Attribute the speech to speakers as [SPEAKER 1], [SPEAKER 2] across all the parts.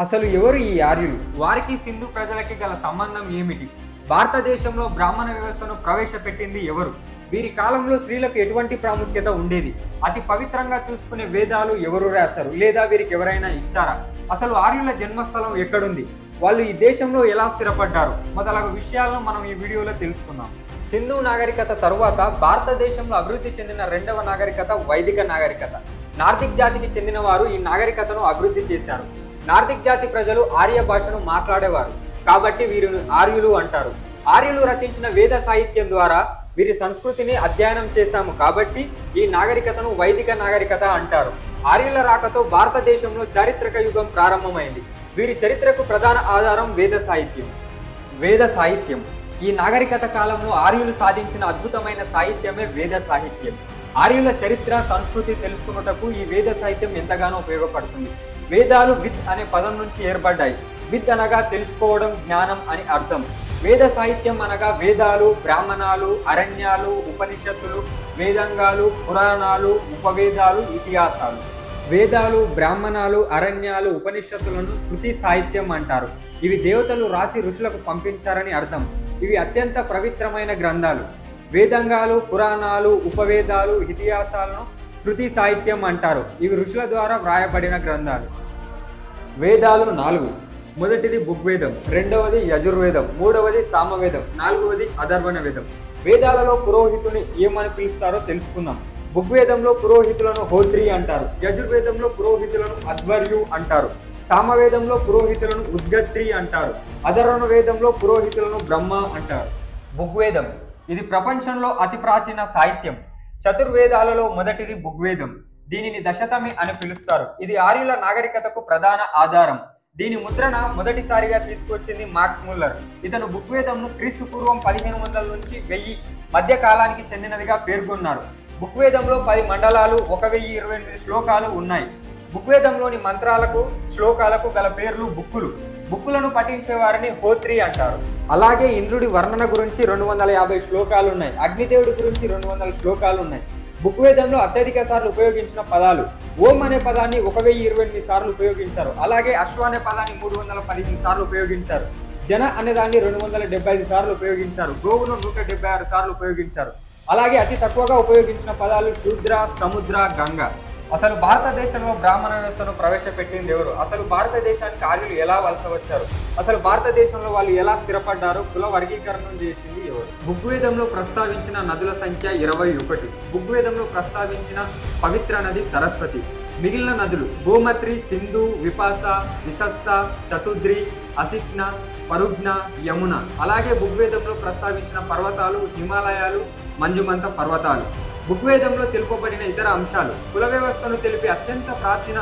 [SPEAKER 1] అసలు ఎవరు ఈ ఆర్యులు? వారికి సింధు ప్రజలకి గల సంబంధం ఏమిటి? భారతదేశంలో బ్రాహ్మణ వ్యవస్థను ప్రవేశపెట్టింది ఎవరు? వీరి కాలంలో స్త్రీలకు ఎటువంటి ప్రాముఖ్యత ఉండేది? అతి పవిత్రంగా చూసుకునే వేదాలు ఎవరు రాశారు? లేదా వీరికి ఎవరైనా ఇచ్చారా? అసలు ఆర్యుల జన్మస్థలం ఎక్కడుంది? వాళ్ళు ఈ దేశంలో ఎలా స్థిరపడ్డారు? మొదలగు విషయాలను మనం ఈ వీడియోలో తెలుసుకుందాం. సింధు నాగరికత తరువాత భారతదేశంలో అభివృద్ధి చెందిన రెండవ నాగరికత వైదిక నాగరికత. నార్దిక్ జాతికి చెందిన వారు ఈ నాగరికతను అభివృద్ధి చేశారు. నార్దిక్ జాతి ప్రజలు ఆర్య భాషను మాట్లాడేవారు కాబట్టి వీరిని ఆర్యులు అంటారు. ఆర్యులు రచించిన వేద సాహిత్యం ద్వారా వీరి సంస్కృతిని అధ్యయనం చేశాము కాబట్టి ఈ నాగరికతను వైదిక నాగరికత అంటారు. ఆర్యుల రాకతో భారతదేశంలో చారిత్రక యుగం ప్రారంభమైంది. వీరి చరిత్రకు ప్రధాన ఆధారం వేద సాహిత్యం. వేద సాహిత్యం ఈ నాగరికత కాలంలో ఆర్యులు సాధించిన అద్భుతమైన సాహిత్యమే వేద సాహిత్యం. ఆర్యుల చరిత్ర సంస్కృతి తెలుసుకున్నటకు ఈ వేద సాహిత్యం ఎంతగానో ఉపయోగపడుతుంది. వేదాలు విత్ అనే పదం నుంచి ఏర్పడ్డాయి. విత్ అనగా తెలుసుకోవడం, జ్ఞానం అని అర్థం. వేద సాహిత్యం అనగా వేదాలు, బ్రాహ్మణాలు, అరణ్యాలు, ఉపనిషత్తులు, వేదంగాలు, పురాణాలు, ఉపవేదాలు, ఇతిహాసాలు. వేదాలు, బ్రాహ్మణాలు, అరణ్యాలు, ఉపనిషత్తులను శృతి సాహిత్యం అంటారు. ఇవి దేవతలు రాసి ఋషులకు పంపించారని అర్థం. ఇవి అత్యంత పవిత్రమైన గ్రంథాలు. వేదంగాలు, పురాణాలు, ఉపవేదాలు, ఇతిహాసాలను శృతి సాహిత్యం అంటారు. ఇవి ఋషుల ద్వారా వ్రాయబడిన గ్రంథాలు. వేదాలు 4. మొదటిది బుగ్వేదం, రెండవది యజుర్వేదం, మూడవది సామవేదం, నాలుగవది అథర్వణ వేదం. వేదాలలో పురోహితుని ఏమని పిలుస్తారో తెలుసుకుందాం. బుగ్వేదంలో పురోహితులను హోత్రి అంటారు. యజుర్వేదంలో పురోహితులను అధ్వర్యు అంటారు. సామవేదంలో పురోహితులను ఉద్గత్రి అంటారు. అథర్వణ వేదంలో పురోహితులను బ్రహ్మ అంటారు. బుగ్వేదం ఇది ప్రపంచంలో అతి ప్రాచీన సాహిత్యం. చతుర్వేదాలలో మొదటిది బుగ్వేదం. దీనిని దశతమి అని పిలుస్తారు. ఇది ఆర్యుల నాగరికతకు ప్రధాన ఆధారం. దీని ముద్రణ మొదటిసారిగా తీసుకొచ్చింది మాక్స్ ముల్లర్. ఇతను బుగ్వేదంను క్రీస్తు పూర్వం 1500 నుంచి 1000 మధ్య కాలానికి చెందినదిగా పేర్కొన్నారు. బుగ్వేదంలో 10 మండలాలు, 1028 శ్లోకాలు ఉన్నాయి. బుగ్వేదంలోని మంత్రాలకు, శ్లోకాలకు గల పేర్లు బుక్కులు. బుక్కులను పఠించే వారిని హోత్రి అంటారు. అలాగే ఇంద్రుడి వర్ణన గురించి 250 శ్లోకాలు ఉన్నాయి. అగ్నిదేవుడి గురించి 200 శ్లోకాలు ఉన్నాయి. బుగ్వేదంలో అత్యధిక సార్లు ఉపయోగించిన పదాలు ఓం అనే పదాన్ని 1028 సార్లు ఉపయోగించారు. అలాగే అశ్వ అనే పదాన్ని 315 సార్లు ఉపయోగించారు. జన అనే దాన్ని 275 సార్లు ఉపయోగించారు. గోవును 176 సార్లు ఉపయోగించారు. అలాగే అతి తక్కువగా ఉపయోగించిన పదాలు శూద్ర, సముద్ర, గంగ. అసలు భారతదేశంలో బ్రాహ్మణ వ్యవస్థను ప్రవేశపెట్టింది ఎవరు? అసలు భారతదేశానికి ఆర్యులు ఎలా వలస వచ్చారు? అసలు భారతదేశంలో వాళ్ళు ఎలా స్థిరపడ్డారు? కుల వర్గీకరణం చేసింది ఎవరు? బుగ్వేదంలో ప్రస్తావించిన నదుల సంఖ్య 21. బుగ్వేదంలో ప్రస్తావించిన పవిత్ర నది సరస్వతి. మిగిలిన నదులు గోమత్రి, సింధు, విపాస, విశస్త, చతుద్రి, అసిజ్ఞ, పరుఘ్న, యమున. అలాగే బుగ్వేదంలో ప్రస్తావించిన పర్వతాలు హిమాలయాలు, మంజుమంత పర్వతాలు. బుగ్వేదంలో తెలుపబడిన ఇతర అంశాలు కుల వ్యవస్థను తెలిపే అత్యంత ప్రాచీన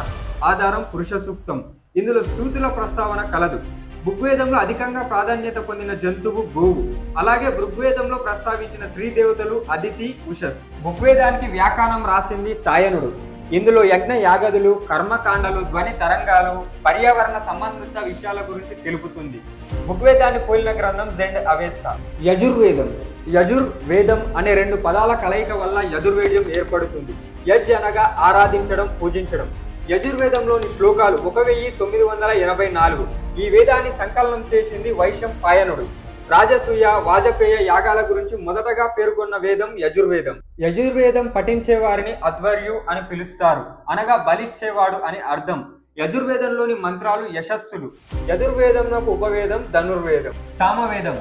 [SPEAKER 1] ఆధారం పురుష సూక్తం. ఇందులో సూతుల ప్రస్తావన కలదు. బుగ్వేదంలో అధికంగా ప్రాధాన్యత పొందిన జంతువు గోవు. అలాగే బుగ్వేదంలో ప్రస్తావించిన శ్రీదేవతలు అదితి, ఉషస్. బుగ్వేదానికి వ్యాఖ్యానం రాసింది సాయనుడు. ఇందులో యజ్ఞ యాగదులు, కర్మకాండలు, ధ్వని తరంగాలు, పర్యావరణ సంబంధిత విషయాల గురించి తెలుపుతుంది. బుగ్వేదాన్ని పోలిన గ్రంథం జెండ్ అవెస్తా. యజుర్వేదం. యజుర్ వేదం అనే 2 పదాల కలయిక వల్ల యజుర్వేదం ఏర్పడుతుంది. యజ్ అనగా ఆరాధించడం, పూజించడం. యజుర్వేదంలోని శ్లోకాలు 1984. ఈ వేదాన్ని సంకలనం చేసింది వైశంపాయనుడు. రాజసూయ, వాజపేయ యాగాల గురించి మొదటగా పేర్కొన్న వేదం యజుర్వేదం. యజుర్వేదం పఠించే వారిని అధ్వర్యు అని పిలుస్తారు, అనగా బలిచ్చేవాడు అని అర్థం. యజుర్వేదంలోని మంత్రాలు యశస్సులు. యజుర్వేదంలో ఉపవేదం ధనుర్వేదం. సామవేదం.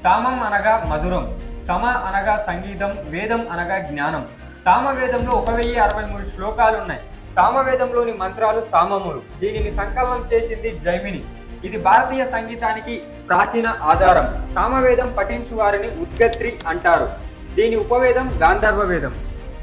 [SPEAKER 1] సామం అనగా మధురం, సమ అనగా సంగీతం, వేదం అనగా జ్ఞానం. సామవేదంలో 1063 శ్లోకాలు ఉన్నాయి. సామవేదంలోని మంత్రాలు సామములు. దీనిని సంకలనం చేసింది జైమిని. ఇది భారతీయ సంగీతానికి ప్రాచీన ఆధారం. సామవేదం పఠించు వారిని ఉద్గత్రి అంటారు. దీని ఉపవేదం గాంధర్వ వేదం.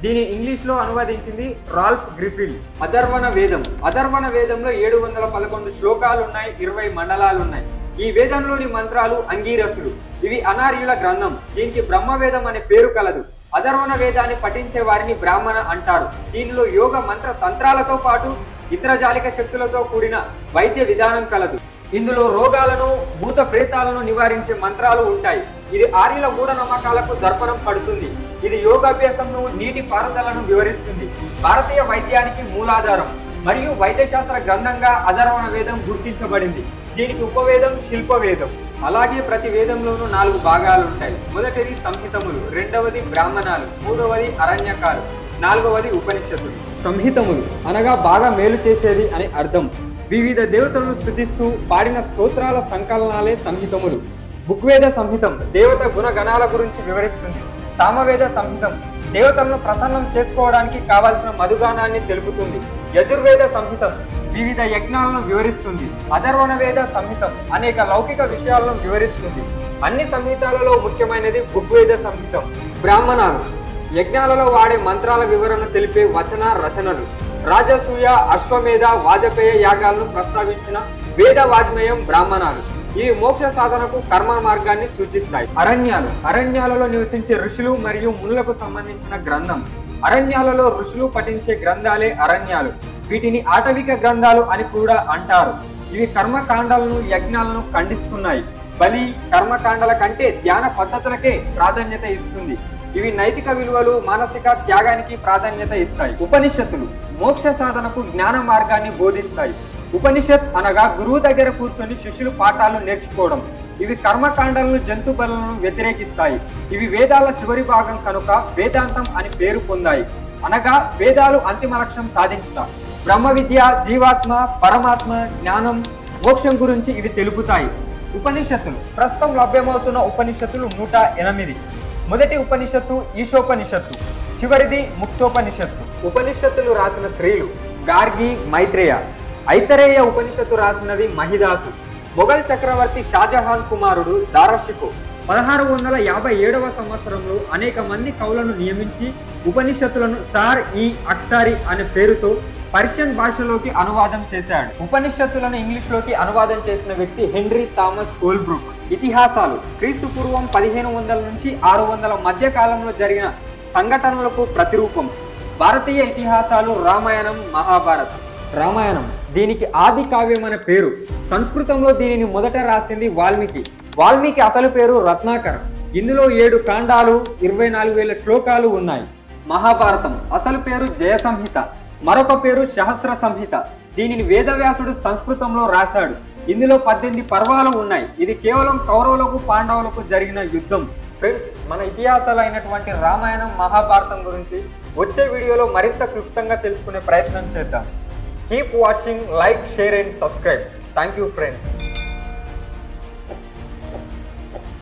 [SPEAKER 1] దీని ఇంగ్లీష్లో అనువదించింది రాల్ఫ్ గ్రిఫిల్. అథర్వణ వేదం. అథర్వణ వేదంలో 711 శ్లోకాలు ఉన్నాయి, 20 మండలాలు ఉన్నాయి. ఈ వేదంలోని మంత్రాలు అంగీరసులు. ఇవి అనార్యుల గ్రంథం. దీనికి బ్రహ్మవేదం అనే పేరు కలదు. అథర్వణ వేదాన్ని పఠించే వారిని బ్రాహ్మణ అంటారు. దీనిలో యోగ మంత్ర తంత్రాలతో పాటు ఇంద్రజాలిక శక్తులతో కూడిన వైద్య విధానం కలదు. ఇందులో రోగాలను, భూత ప్రేతాలను నివారించే మంత్రాలు ఉంటాయి. ఇది ఆర్యుల మూఢనమ్మకాలకు దర్పణం పడుతుంది. ఇది యోగాభ్యాసంను, నీటి పారుదలను వివరిస్తుంది. భారతీయ వైద్యానికి మూలాధారం. మరియు వైద్యశాస్త్ర గ్రంథంగా అధర్వణ వేదం గుర్తించబడింది. దీనికి ఉపవేదం, శిల్పవేదం. అలాగే ప్రతి వేదంలోనూ 4 భాగాలు ఉంటాయి. మొదటిది సంహితములు, రెండవది బ్రాహ్మణాలు, మూడవది అరణ్యకాలు, నాలుగవది ఉపనిషత్తులు. సంహితములు అనగా బాగా మేలు చేసేది అని అర్థం. వివిధ దేవతలను స్తుతిస్తూ పాడిన స్తోత్రాల సంకలనాలే సంహితములు. ఋగ్వేద సంహితం దేవత గుణగణాల గురించి వివరిస్తుంది. సామవేద సంహితం దేవతలను ప్రసన్నం చేసుకోవడానికి కావాల్సిన మధుగానాన్ని తెలుపుతుంది. యజుర్వేద సంహితం వివిధ యజ్ఞాలను వివరిస్తుంది. అధర్వణ వేద సంహితం అనేక లౌకిక విషయాలను వివరిస్తుంది. అన్ని సంహితాలలో ముఖ్యమైనది ఋగ్వేద సంహితం. బ్రాహ్మణాలు యజ్ఞాలలో వాడే మంత్రాల వివరణ తెలిపే వచన రచనలు. రాజసూయ, అశ్వమేధ, వాజపేయ యాగాలను ప్రస్తావించిన వేద వాజ్మేయం బ్రాహ్మణాలు. ఈ మోక్ష సాధనకు కర్మ మార్గాన్ని సూచిస్తాయి. అరణ్యాలలో నివసించే ఋషులు మరియు మునులకు సంబంధించిన గ్రంథం. అరణ్యాలలో ఋషులు పఠించే గ్రంథాలే అరణ్యాలు. వీటిని ఆటవిక గ్రంథాలు అని కూడా అంటారు. ఇవి కర్మకాండాలను, యజ్ఞాలను ఖండిస్తున్నాయి. బలి, కర్మకాండల కంటే ధ్యాన పద్ధతులకే ప్రాధాన్యత ఇస్తుంది. ఇవి నైతిక విలువలు, మానసిక త్యాగానికి ప్రాధాన్యత ఇస్తాయి. ఉపనిషత్తులు మోక్ష సాధనకు జ్ఞాన మార్గాన్ని బోధిస్తాయి. ఉపనిషత్ అనగా గురువు దగ్గర కూర్చొని శిష్యులు పాఠాలు నేర్చుకోవడం. ఇవి కర్మకాండాలను, జంతు బలులను వ్యతిరేకిస్తాయి. ఇవి వేదాల చివరి భాగం కనుక వేదాంతం అని పేరు పొందాయి. అనగా వేదాలు అంతిమ లక్ష్యం సాధించుట. బ్రహ్మ విద్య, జీవాత్మ, పరమాత్మ, జ్ఞానం, మోక్షం గురించి ఇవి తెలుపుతాయి. ఉపనిషత్తులు ప్రస్తుతం లభ్యమవుతున్న ఉపనిషత్తులు 108. మొదటి ఉపనిషత్తు ఈశోపనిషత్తు, చివరిది ముక్తోపనిషత్తు. ఉపనిషత్తులు రాసిన శ్రీలు గార్గి, మైత్రేయ. ఐతరేయ ఉపనిషత్తు రాసినది మహిదాసు. మొఘల్ చక్రవర్తి షాజహాన్ కుమారుడు దారషికో 1657వ సంవత్సరంలో అనేక మంది కవులను నియమించి ఉపనిషత్తులను సార్-ఈ-అక్షారి అనే పేరుతో పర్షియన్ భాషలోకి అనువాదం చేశాడు. ఉపనిషత్తులను ఇంగ్లీష్లోకి అనువాదం చేసిన వ్యక్తి హెన్రీ థామస్ కోల్బ్రూక్. ఇతిహాసాలు క్రీస్తు పూర్వం 1500 నుంచి 600 మధ్య కాలంలో జరిగిన సంఘటనలకు ప్రతిరూపం. భారతీయ ఇతిహాసాలు రామాయణం, మహాభారతం. రామాయణం దీనికి ఆది కావ్యం అనే పేరు. సంస్కృతంలో దీనిని మొదట రాసింది వాల్మీకి అసలు పేరు రత్నాకర్. ఇందులో 7 కాండాలు, 24,000 శ్లోకాలు ఉన్నాయి. మహాభారతం అసలు పేరు జయ సంహిత, మరొక పేరు సహస్ర సంహిత. దీనిని వేదవ్యాసుడు సంస్కృతంలో రాశాడు. ఇందులో 18 పర్వాలు ఉన్నాయి. ఇది కేవలం కౌరవులకు, పాండవులకు జరిగిన యుద్ధం. ఫ్రెండ్స్, మన ఇతిహాసాలు అయినటువంటి రామాయణం, మహాభారతం గురించి వచ్చే వీడియోలో మరింత క్లుప్తంగా తెలుసుకునే ప్రయత్నం చేద్దాం. Keep watching, like, share and subscribe. Thank you friends.